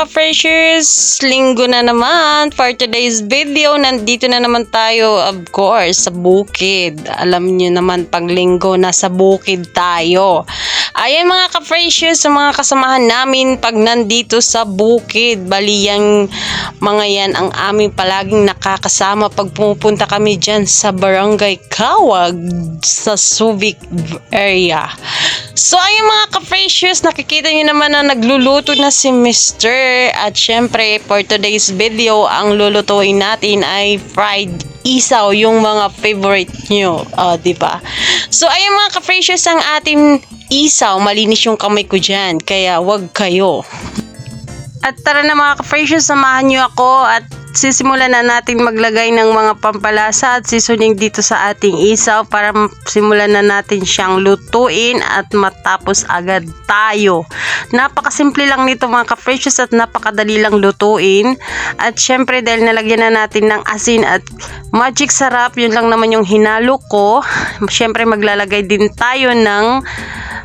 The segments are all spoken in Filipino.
ka-freshers, linggo na naman. For today's video, nandito na naman tayo, of course, sa bukid. Alam niyo naman, pag linggo, nasa bukid tayo. Ayan mga ka-freshers, sa mga kasamahan namin pag nandito sa bukid. Bali yang mga yan ang aming palaging nakakasama pag pumupunta kami dyan sa Barangay Kawag sa Subic area. So ayun mga ka-freshers, nakikita nyo naman na nagluluto na si Mr. At syempre for today's video, ang lulutuin natin ay fried isaw, yung mga favorite nyo, diba? So ayun mga ka-freshers, ang ating isaw, malinis yung kamay ko dyan, kaya wag kayo. At tara na mga ka-freshers, samahan nyo ako at sisimulan na natin maglagay ng mga pampalasa at seasoning dito sa ating isaw para simulan na natin siyang lutuin at matapos agad tayo. Napakasimple lang nito mga ka-freshers at napakadali lang lutuin. At syempre dahil nalagyan na natin ng asin at magic sarap, yun lang naman yung hinalo ko. Syempre maglalagay din tayo ng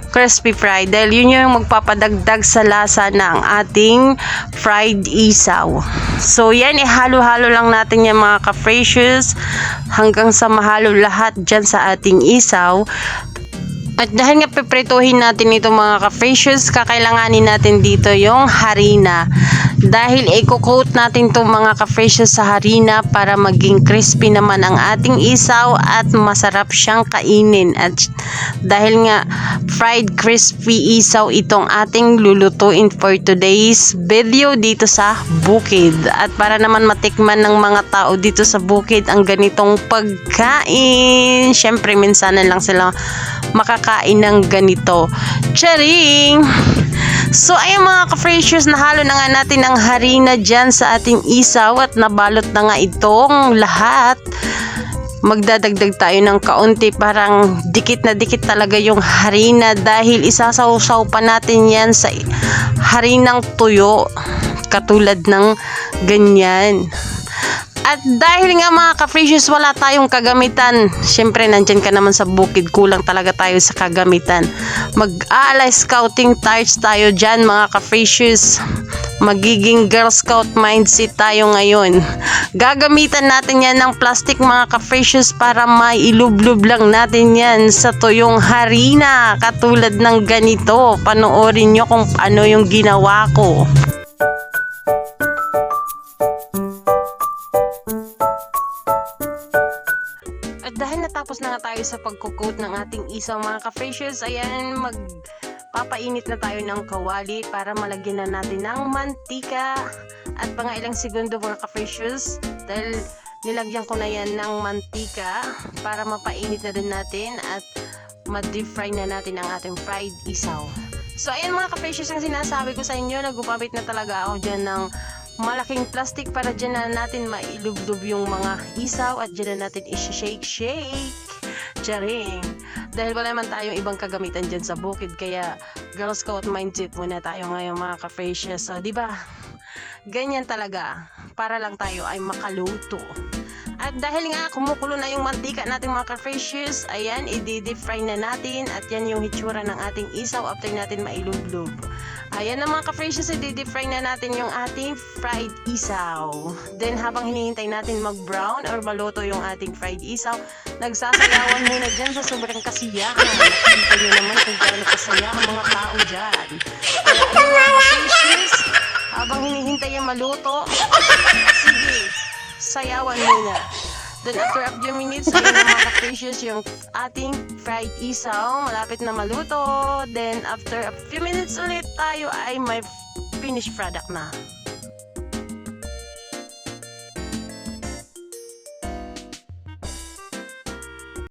crispy fried dahil yun yung magpapadagdag sa lasa ng ating fried isaw. So yan, ihalo-halo lang natin yan mga ka-freshers hanggang sa mahalo lahat dyan sa ating isaw. At dahil nga piprituhin natin ito mga ka-freshers, kakailanganin natin dito yung harina. Dahil i-coat natin itong mga ka-freshers sa harina para maging crispy naman ang ating isaw at masarap siyang kainin. At dahil nga fried crispy isaw itong ating lulutuin for today's video dito sa bukid. At para naman matikman ng mga tao dito sa bukid ang ganitong pagkain, syempre minsanan lang sila makakain ng ganito. Charing! So ayun mga ka-freshers, nahalo na nga natin ang harina dyan sa ating isaw at nabalot na nga itong lahat. Magdadagdag tayo ng kaunti, parang dikit na dikit talaga yung harina dahil isasaw-saw pa natin yan sa harinang tuyo katulad ng ganyan. At dahil nga mga ka-freshers wala tayong kagamitan, syempre nandyan ka naman sa bukid, kulang talaga tayo sa kagamitan. Mag-aalay scouting tarts tayo dyan mga ka-freshers. Magiging Girl Scout mindset tayo ngayon. Gagamitan natin yan ng plastic mga ka-freshers para mailublob lang natin yan sa tuyong harina katulad ng ganito. Panoorin nyo kung ano yung ginawa ko. At dahil natapos na nga tayo sa pagkukot ng ating isaw mga ka-freshers, ayan, magpapainit na tayo ng kawali para malagyan na natin ng mantika at mga ilang segundo mga ka-freshers dahil nilagyan ko na yan ng mantika para mapainit na din natin at ma-deep fry na natin ang ating fried isaw. So ayan mga ka-freshers, ang sinasabi ko sa inyo, nagupapit na talaga ako dyan ng malaking plastic para dyan na natin mailublob yung mga isaw at dyan na natin i-shake. Charing! Dahil wala naman tayong ibang kagamitan dyan sa bukid, kaya Girl Scout mindset muna tayo ngayon mga ka-freshers. So, diba? Ganyan talaga. Para lang tayo ay makaluto. At dahil nga kumukulo na yung mantika natin mga ka-freshers, ayan, i-deep fry na natin at yan yung hitsura ng ating isaw after natin mailublob. Ayan na mga ka-freshers, i-deep fry na natin yung ating fried isaw. Then habang hinihintay natin mag-brown or maluto yung ating fried isaw, nagsasayawan muna dyan sa sobrang kasiyahan. Nakikita nyo naman kung gaano kasaya ang mga tao dyan. Kaya mga ka-freshers, habang hinihintay yung maluto, sige, sayawan muna. Then after a few minutes, ayun na mga ka-freshers yung ating fried isaw, malapit na maluto. Then after a few minutes ulit tayo ay may finished product na.